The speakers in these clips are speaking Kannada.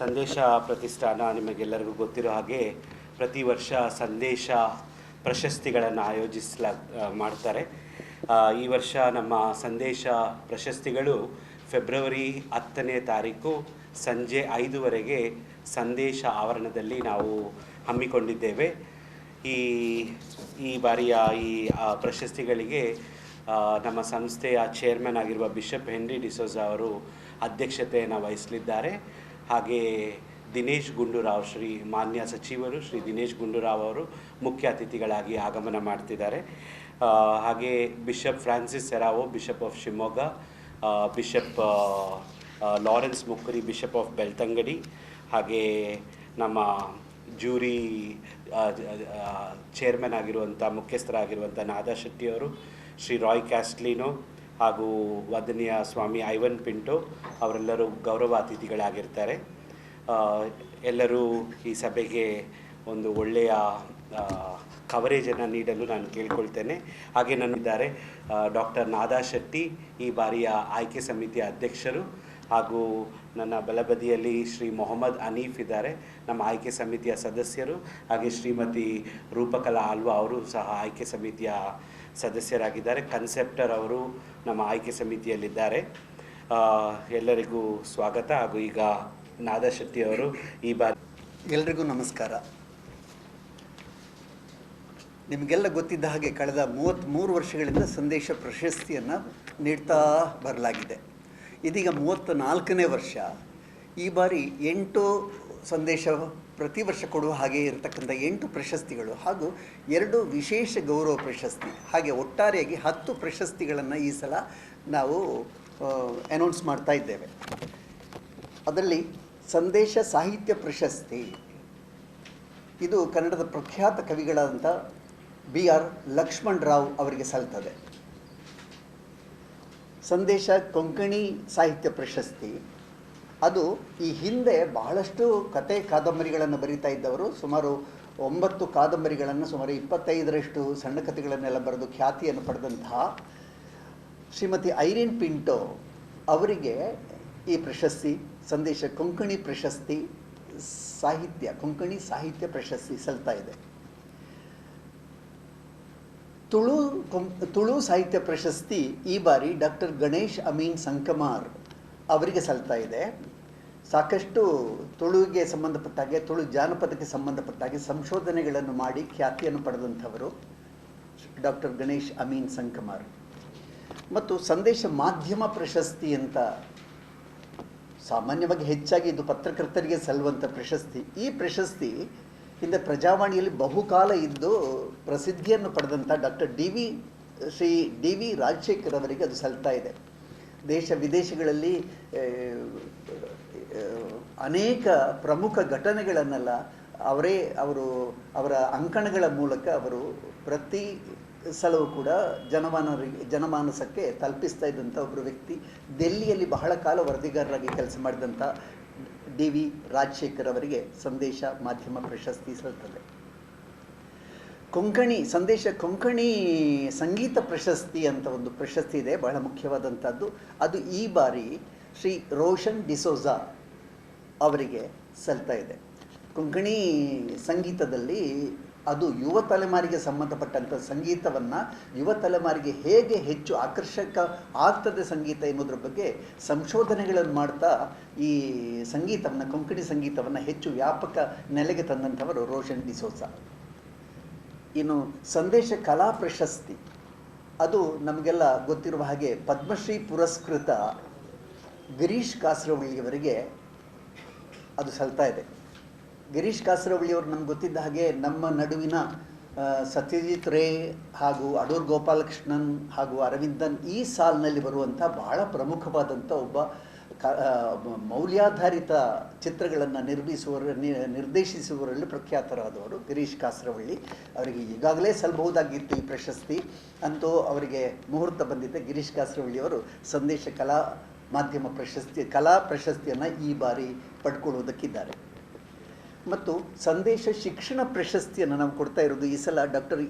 ಸಂದೇಶ ಪ್ರತಿಷ್ಠಾನ ನಿಮಗೆಲ್ಲರಿಗೂ ಗೊತ್ತಿರೋ ಹಾಗೆ ಪ್ರತಿ ವರ್ಷ ಸಂದೇಶ ಪ್ರಶಸ್ತಿಗಳನ್ನು ಮಾಡ್ತಾರೆ. ಈ ವರ್ಷ ನಮ್ಮ ಸಂದೇಶ ಪ್ರಶಸ್ತಿಗಳು ಫೆಬ್ರವರಿ 10ನೇ ತಾರೀಕು ಸಂಜೆ 5ವರೆಗೆ ಸಂದೇಶ ಆವರಣದಲ್ಲಿ ನಾವು ಹಮ್ಮಿಕೊಂಡಿದ್ದೇವೆ. ಈ ಬಾರಿಯ ಈ ಪ್ರಶಸ್ತಿಗಳಿಗೆ ನಮ್ಮ ಸಂಸ್ಥೆಯ ಚೇರ್ಮನ್ ಆಗಿರುವ ಬಿಷಪ್ ಹೆನ್ರಿ ಡಿಸೋಜಾ ಅವರು ಅಧ್ಯಕ್ಷತೆಯನ್ನು ವಹಿಸಲಿದ್ದಾರೆ. ಹಾಗೆ ದಿನೇಶ್ ಗುಂಡೂರಾವ್, ಮಾನ್ಯ ಸಚಿವರು ಶ್ರೀ ದಿನೇಶ್ ಗುಂಡೂರಾವ್ ಅವರು ಮುಖ್ಯ ಅತಿಥಿಗಳಾಗಿ ಆಗಮನ ಮಾಡ್ತಿದ್ದಾರೆ. ಹಾಗೆ bishop Francis Serrao, bishop of Shivamogga, bishop Lawrence Mukkuzhy, bishop of Belthangady, ಹಾಗೆ ನಮ್ಮ ಜೂರಿ ಚೇರ್ಮನ್ ಆಗಿರುವಂಥ ಮುಖ್ಯಸ್ಥರಾಗಿರುವಂಥ ನಾದಾ ಶೆಟ್ಟಿಯವರು, ಶ್ರೀ ರಾಯ್ ಕ್ಯಾಸ್ಟ್ಲಿನೋ ಹಾಗೂ ವಂದನೀಯ ಸ್ವಾಮಿ ಐವನ್ ಪಿಂಟೋ ಅವರೆಲ್ಲರೂ ಗೌರವ ಅತಿಥಿಗಳಾಗಿರ್ತಾರೆ. ಎಲ್ಲರೂ ಈ ಸಭೆಗೆ ಒಂದು ಒಳ್ಳೆಯ ಕವರೇಜನ್ನು ನೀಡಲು ನಾನು ಕೇಳ್ಕೊಳ್ತೇನೆ. ಹಾಗೆ ನನ್ನಿದ್ದಾರೆ ಡಾಕ್ಟರ್ ನಾದಾ ಶೆಟ್ಟಿ, ಈ ಬಾರಿಯ ಆಯ್ಕೆ ಸಮಿತಿಯ ಅಧ್ಯಕ್ಷರು, ಹಾಗೂ ನನ್ನ ಬಲಬದಿಯಲ್ಲಿ ಶ್ರೀ ಮೊಹಮ್ಮದ್ ಅನೀಫ್ ಇದ್ದಾರೆ, ನಮ್ಮ ಆಯ್ಕೆ ಸಮಿತಿಯ ಸದಸ್ಯರು. ಹಾಗೆ ಶ್ರೀಮತಿ ರೂಪಕಲಾ ಆಲ್ವಾ ಅವರು ಸಹ ಆಯ್ಕೆ ಸಮಿತಿಯ ಸದಸ್ಯರಾಗಿದ್ದಾರೆ. ಕನ್ಸೆಪ್ಟರ್ ಅವರು ನಮ್ಮ ಆಯ್ಕೆ ಸಮಿತಿಯಲ್ಲಿದ್ದಾರೆ. ಎಲ್ಲರಿಗೂ ಸ್ವಾಗತ. ಹಾಗೂ ಈಗ ನಾದಾ ಶೆಟ್ಟಿ ಅವರು ಈ ಬಾರಿ. ಎಲ್ರಿಗೂ ನಮಸ್ಕಾರ. ನಿಮಗೆಲ್ಲ ಗೊತ್ತಿದ್ದ ಹಾಗೆ ಕಳೆದ 33 ವರ್ಷಗಳಿಂದ ಸಂದೇಶ ಪ್ರಶಸ್ತಿಯನ್ನು ನೀಡ್ತಾ ಬರಲಾಗಿದೆ. ಇದೀಗ 34ನೇ ವರ್ಷ. ಈ ಬಾರಿ 8 ಸಂದೇಶ ಪ್ರತಿ ವರ್ಷ ಕೊಡುವ ಹಾಗೆ ಇರತಕ್ಕಂಥ 8 ಪ್ರಶಸ್ತಿಗಳು ಹಾಗೂ 2 ವಿಶೇಷ ಗೌರವ ಪ್ರಶಸ್ತಿ, ಹಾಗೆ ಒಟ್ಟಾರೆಯಾಗಿ 10 ಪ್ರಶಸ್ತಿಗಳನ್ನು ಈ ಸಲ ನಾವು ಅನೌನ್ಸ್ ಮಾಡ್ತಾ ಇದ್ದೇವೆ. ಅದರಲ್ಲಿ ಸಂದೇಶ ಸಾಹಿತ್ಯ ಪ್ರಶಸ್ತಿ, ಇದು ಕನ್ನಡದ ಪ್ರಖ್ಯಾತ ಕವಿಗಳಾದಂಥ BR ಲಕ್ಷ್ಮಣ್ ರಾವ್ ಅವರಿಗೆ ಸಲ್ತದೆ. ಸಂದೇಶ ಕೊಂಕಣಿ ಸಾಹಿತ್ಯ ಪ್ರಶಸ್ತಿ, ಅದು ಈ ಹಿಂದೆ ಬಹಳಷ್ಟು ಕತೆ ಕಾದಂಬರಿಗಳನ್ನು ಬರೀತಾ ಇದ್ದವರು, ಸುಮಾರು 9 ಕಾದಂಬರಿಗಳನ್ನು, ಸುಮಾರು 25ರಷ್ಟು ಸಣ್ಣ ಕಥೆಗಳನ್ನೆಲ್ಲ ಬರೆದು ಖ್ಯಾತಿಯನ್ನು ಪಡೆದಂತಹ ಶ್ರೀಮತಿ ಐರಿನ್ ಪಿಂಟೋ ಅವರಿಗೆ ಈ ಪ್ರಶಸ್ತಿ, ಸಂದೇಶ ಕೊಂಕಣಿ ಪ್ರಶಸ್ತಿ ಕೊಂಕಣಿ ಸಾಹಿತ್ಯ ಪ್ರಶಸ್ತಿ ಸಲ್ತಾ ಇದೆ. ತುಳು ಸಾಹಿತ್ಯ ಪ್ರಶಸ್ತಿ ಈ ಬಾರಿ ಡಾಕ್ಟರ್ ಗಣೇಶ್ ಅಮೀನ್ ಸಂಕಮಾರ್ ಅವರಿಗೆ ಸಲ್ತಾ ಇದೆ. ಸಾಕಷ್ಟು ತುಳುವಿಗೆ ಸಂಬಂಧಪಟ್ಟ ಹಾಗೆ, ತುಳು ಜಾನಪದಕ್ಕೆ ಸಂಬಂಧಪಟ್ಟ ಹಾಗೆ ಸಂಶೋಧನೆಗಳನ್ನು ಮಾಡಿ ಖ್ಯಾತಿಯನ್ನು ಪಡೆದಂಥವರು ಡಾಕ್ಟರ್ ಗಣೇಶ್ ಅಮೀನ್ ಸಂಕಮಾರ್. ಮತ್ತು ಸಂದೇಶ ಮಾಧ್ಯಮ ಪ್ರಶಸ್ತಿ ಅಂತ, ಸಾಮಾನ್ಯವಾಗಿ ಹೆಚ್ಚಾಗಿ ಇದು ಪತ್ರಕರ್ತರಿಗೆ ಸಲ್ಲುವಂಥ ಪ್ರಶಸ್ತಿ. ಈ ಪ್ರಶಸ್ತಿ ಹಿಂದೆ ಪ್ರಜಾವಾಣಿಯಲ್ಲಿ ಬಹುಕಾಲ ಇದ್ದು ಪ್ರಸಿದ್ಧಿಯನ್ನು ಪಡೆದಂಥ doctor Shri D V Rajashekhar ಅವರಿಗೆ ಅದು ಸಲ್ತಾ ಇದೆ. ದೇಶ ವಿದೇಶಗಳಲ್ಲಿ ಅನೇಕ ಪ್ರಮುಖ ಘಟನೆಗಳನ್ನೆಲ್ಲ ಅವರ ಅಂಕಣಗಳ ಮೂಲಕ ಅವರು ಪ್ರತಿ ಸಲವೂ ಕೂಡ ಜನಮಾನಸಕ್ಕೆ ತಲುಪಿಸ್ತಾ ಇದ್ದಂಥ ಒಬ್ಬರು ವ್ಯಕ್ತಿ. ದಿಲ್ಲಿಯಲ್ಲಿ ಬಹಳ ಕಾಲ ವರದಿಗಾರರಾಗಿ ಕೆಲಸ ಮಾಡಿದಂಥ ಡಿ ವಿ ರಾಜಶೇಖರ್ ಅವರಿಗೆ ಸಂದೇಶ ಮಾಧ್ಯಮ ಪ್ರಶಸ್ತಿ ಸಲ್ತದೆ. ಸಂದೇಶ ಕೊಂಕಣಿ ಸಂಗೀತ ಪ್ರಶಸ್ತಿ ಅಂತ ಒಂದು ಪ್ರಶಸ್ತಿ ಇದೆ, ಬಹಳ ಮುಖ್ಯವಾದಂಥದ್ದು. ಅದು ಈ ಬಾರಿ ಶ್ರೀ ರೋಷನ್ ಡಿಸೋಜಾ ಅವರಿಗೆ ಸಲ್ತಾ ಇದೆ. ಕೊಂಕಣಿ ಸಂಗೀತದಲ್ಲಿ ಅದು ಯುವ ತಲೆಮಾರಿಗೆ ಸಂಬಂಧಪಟ್ಟಂಥ ಸಂಗೀತವನ್ನು, ಯುವ ತಲೆಮಾರಿಗೆ ಹೇಗೆ ಹೆಚ್ಚು ಆಕರ್ಷಕ ಆಗ್ತದೆ ಸಂಗೀತ ಎನ್ನುವುದರ ಬಗ್ಗೆ ಸಂಶೋಧನೆಗಳನ್ನು ಮಾಡ್ತಾ ಈ ಸಂಗೀತವನ್ನು, ಕೊಂಕಣಿ ಸಂಗೀತವನ್ನು ಹೆಚ್ಚು ವ್ಯಾಪಕ ನೆಲೆಗೆ ತಂದಂಥವರು ರೋಷನ್ ಡಿಸೋಜಾ. ಇನ್ನು ಸಂದೇಶ ಕಲಾ ಪ್ರಶಸ್ತಿ, ಅದು ನಮಗೆಲ್ಲ ಗೊತ್ತಿರುವ ಹಾಗೆ ಪದ್ಮಶ್ರೀ ಪುರಸ್ಕೃತ ಗಿರೀಶ್ ಕಾಸರವಳ್ಳಿಯವರಿಗೆ ಅದು ಸಲ್ತಾ ಇದೆ. ಗಿರೀಶ್ ಕಾಸರವಳ್ಳಿಯವರು ನಮ್ಗೆ ಗೊತ್ತಿದ್ದ ಹಾಗೆ ನಮ್ಮ ನಡುವಿನ ಸತ್ಯಜಿತ್ ರೇ ಹಾಗೂ ಅಡೂರ್ ಗೋಪಾಲಕೃಷ್ಣನ್ ಹಾಗೂ ಅರವಿಂದನ್ ಈ ಸಾಲಿನಲ್ಲಿ ಬರುವಂಥ ಬಹಳ ಪ್ರಮುಖವಾದಂಥ ಒಬ್ಬ ಮೌಲ್ಯಾಧಾರಿತ ಚಿತ್ರಗಳನ್ನು ನಿರ್ದೇಶಿಸುವವರಲ್ಲಿ ಪ್ರಖ್ಯಾತರಾದವರು ಗಿರೀಶ್ ಕಾಸರವಳ್ಳಿ. ಅವರಿಗೆ ಈಗಾಗಲೇ ಸಲ್ಲಬಹುದಾಗಿತ್ತು ಈ ಪ್ರಶಸ್ತಿ, ಅಂತೂ ಅವರಿಗೆ ಮುಹೂರ್ತ ಬಂದಿದೆ. ಗಿರೀಶ್ ಕಾಸರವಳ್ಳಿಯವರು ಸಂದೇಶ ಕಲಾ ಪ್ರಶಸ್ತಿಯನ್ನು ಈ ಬಾರಿ ಪಡ್ಕೊಳ್ಳುವುದಕ್ಕಿದ್ದಾರೆ. ಮತ್ತು ಸಂದೇಶ ಶಿಕ್ಷಣ ಪ್ರಶಸ್ತಿಯನ್ನು ನಾವು ಕೊಡ್ತಾ ಇರೋದು ಈ ಸಲ ಡಾಕ್ಟರ್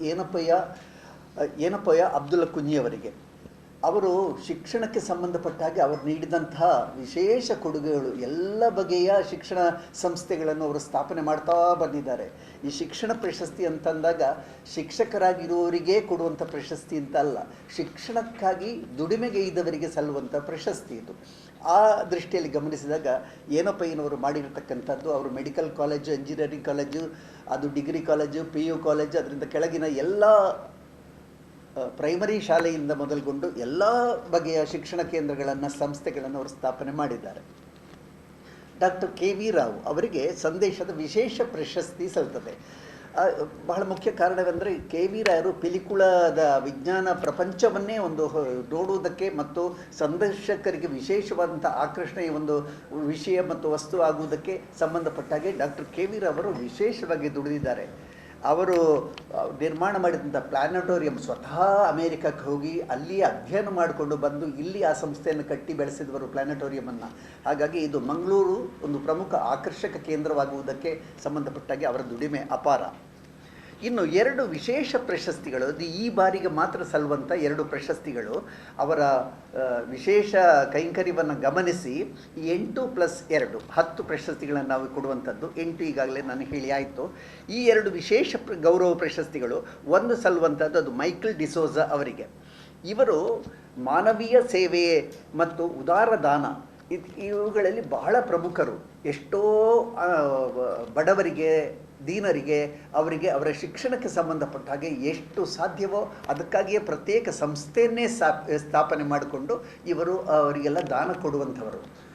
ಏನಪ್ಪಯ್ಯ ಅಬ್ದುಲ್ಲ ಕುಂಜಿಯವರಿಗೆ. ಅವರು ಶಿಕ್ಷಣಕ್ಕೆ ಸಂಬಂಧಪಟ್ಟ ಹಾಗೆ ಅವರು ನೀಡಿದಂತಹ ವಿಶೇಷ ಕೊಡುಗೆಗಳು, ಎಲ್ಲ ಬಗೆಯ ಶಿಕ್ಷಣ ಸಂಸ್ಥೆಗಳನ್ನು ಅವರು ಸ್ಥಾಪನೆ ಮಾಡ್ತಾ ಬಂದಿದ್ದಾರೆ. ಈ ಶಿಕ್ಷಣ ಪ್ರಶಸ್ತಿ ಅಂತಂದಾಗ ಶಿಕ್ಷಕರಾಗಿರುವವರಿಗೆ ಕೊಡುವಂಥ ಪ್ರಶಸ್ತಿ ಅಂತ ಅಲ್ಲ, ಶಿಕ್ಷಣಕ್ಕಾಗಿ ದುಡಿಮೆಗೈದವರಿಗೆ ಸಲ್ಲುವಂಥ ಪ್ರಶಸ್ತಿ ಇದು. ಆ ದೃಷ್ಟಿಯಲ್ಲಿ ಗಮನಿಸಿದಾಗ ಏನಪ್ಪಯ್ಯನವರು ಮಾಡಿರತಕ್ಕಂಥದ್ದು, ಅವರು ಮೆಡಿಕಲ್ ಕಾಲೇಜು, ಇಂಜಿನಿಯರಿಂಗ್ ಕಾಲೇಜು, ಅದು ಡಿಗ್ರಿ ಕಾಲೇಜು, PU ಕಾಲೇಜು, ಅದರಿಂದ ಕೆಳಗಿನ ಎಲ್ಲ ಪ್ರೈಮರಿ ಶಾಲೆಯಿಂದ ಮೊದಲುಗೊಂಡು ಎಲ್ಲ ಬಗೆಯ ಶಿಕ್ಷಣ ಕೇಂದ್ರಗಳನ್ನು, ಸಂಸ್ಥೆಗಳನ್ನು ಅವರು ಸ್ಥಾಪನೆ ಮಾಡಿದ್ದಾರೆ. ಡಾಕ್ಟರ್ KV ರಾವ್ ಅವರಿಗೆ ಸಂದೇಶದ ವಿಶೇಷ ಪ್ರಶಸ್ತಿ ಸಲ್ತದೆ. ಬಹಳ ಮುಖ್ಯ ಕಾರಣವೆಂದರೆ KV ರಾಯರು ಪಿಲಿಕುಳದ ವಿಜ್ಞಾನ ಪ್ರಪಂಚವನ್ನೇ ಒಂದು ನೋಡುವುದಕ್ಕೆ ಮತ್ತು ಸಂದರ್ಶಕರಿಗೆ ವಿಶೇಷವಾದಂಥ ಆಕರ್ಷಣೆಯ ಒಂದು ವಿಷಯ ಮತ್ತು ವಸ್ತು ಆಗುವುದಕ್ಕೆ ಸಂಬಂಧಪಟ್ಟಾಗೆ ಡಾಕ್ಟರ್ KV ರಾವ್ ಅವರು ವಿಶೇಷವಾಗಿ ದುಡಿದಿದ್ದಾರೆ. ಅವರು ನಿರ್ಮಾಣ ಮಾಡಿದಂಥ ಪ್ಲಾನೆಟೋರಿಯಂ ಸ್ವತಃ ಅಮೇರಿಕಕ್ಕೆ ಹೋಗಿ ಅಲ್ಲಿ ಅಧ್ಯಯನ ಮಾಡಿಕೊಂಡು ಬಂದು ಇಲ್ಲಿ ಆ ಸಂಸ್ಥೆಯನ್ನು ಕಟ್ಟಿ ಬೆಳೆಸಿದವರು ಪ್ಲಾನೆಟೋರಿಯಮನ್ನು. ಹಾಗಾಗಿ ಇದು ಮಂಗಳೂರು ಒಂದು ಪ್ರಮುಖ ಆಕರ್ಷಕ ಕೇಂದ್ರವಾಗುವುದಕ್ಕೆ ಸಂಬಂಧಪಟ್ಟಾಗೆ ಅವರ ದುಡಿಮೆ ಅಪಾರ. ಇನ್ನು 2 ವಿಶೇಷ ಪ್ರಶಸ್ತಿಗಳು, ಅದು ಈ ಬಾರಿಗೆ ಮಾತ್ರ ಸಲ್ಲುವಂಥ 2 ಪ್ರಶಸ್ತಿಗಳು. ಅವರ ವಿಶೇಷ ಕೈಂಕರ್ಯವನ್ನು ಗಮನಿಸಿ 8+2 10 ಪ್ರಶಸ್ತಿಗಳನ್ನು ನಾವು ಕೊಡುವಂಥದ್ದು. 8 ಈಗಾಗಲೇ ನಾನು ಹೇಳಿ ಆಯಿತು. ಈ 2 ವಿಶೇಷ ಗೌರವ ಪ್ರಶಸ್ತಿಗಳು, ಒಂದು ಸಲ್ಲುವಂಥದ್ದು ಅದು ಮೈಕಲ್ ಡಿಸೋಜಾ ಅವರಿಗೆ. ಇವರು ಮಾನವೀಯ ಸೇವೆ ಮತ್ತು ಉದಾರ ದಾನ ಇವುಗಳಲ್ಲಿ ಬಹಳ ಪ್ರಮುಖರು. ಎಷ್ಟೋ ಬಡವರಿಗೆ, ದೀನರಿಗೆ, ಅವರಿಗೆ ಅವರ ಶಿಕ್ಷಣಕ್ಕೆ ಸಂಬಂಧಪಟ್ಟ ಹಾಗೆ ಎಷ್ಟು ಸಾಧ್ಯವೋ ಅದಕ್ಕಾಗಿಯೇ ಪ್ರತ್ಯೇಕ ಸಂಸ್ಥೆಯನ್ನೇ ಸ್ಥಾಪನೆ ಮಾಡಿಕೊಂಡು ಇವರು ಅವರಿಗೆಲ್ಲ ದಾನ ಕೊಡುವಂಥವರು.